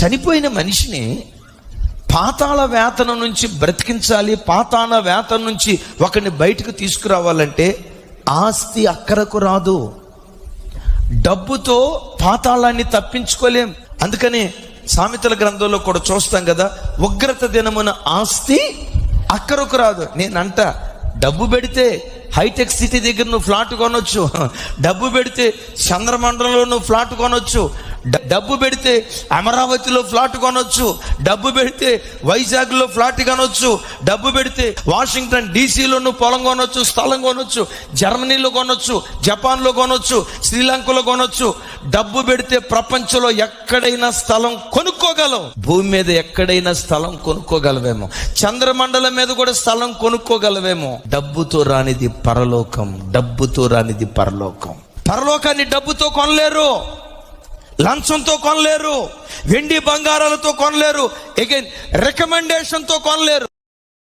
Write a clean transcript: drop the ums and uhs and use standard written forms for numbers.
చనిపోయిన మనిషిని పాతాళ వేతనం నుంచి బ్రతికించాలి, పాతాళ వేతనం నుంచి ఒకరిని బయటకు తీసుకురావాలంటే ఆస్తి అక్కరకు రాదు. డబ్బుతో పాతాళాన్ని తప్పించుకోలేం. అందుకని సామెతల గ్రంథంలో కూడా చూస్తాం కదా, ఉగ్రత దినమున ఆస్తి అక్కరకు రాదు. నేనంట, డబ్బు పెడితే హైటెక్ సిటీ దగ్గర నువ్వు ఫ్లాట్ కొనొచ్చు, డబ్బు పెడితే చంద్రమండలంలో నువ్వు ఫ్లాట్ కొనొచ్చు, డబ్బు పెడితే అమరావతిలో ఫ్లాట్ కొనొచ్చు, డబ్బు పెడితే వైజాగ్లో ఫ్లాట్ కొనొచ్చు, డబ్బు పెడితే వాషింగ్టన్ డీసీలో నువ్వు పొలం కొనొచ్చు, స్థలం కొనొచ్చు, జర్మనీలో కొనొచ్చు, జపాన్లో కొనొచ్చు, శ్రీలంకలో కొనొచ్చు. డబ్బు పెడితే ప్రపంచంలో ఎక్కడైనా స్థలం కొనుక్కోగలం. భూమి మీద ఎక్కడైనా స్థలం కొనుక్కోగలవేమో, చంద్రమండలం మీద కూడా స్థలం కొనుక్కోగలవేమో. డబ్బుతో రానిది పరలోకం, డబ్బుతో రానిది పరలోకం. పరలోకాన్ని డబ్బుతో కొనలేరు, లంచంతో కొనలేరు, వెండి బంగారాలతో కొనలేరు, అగైన్ రికమెండేషన్తో కొనలేరు.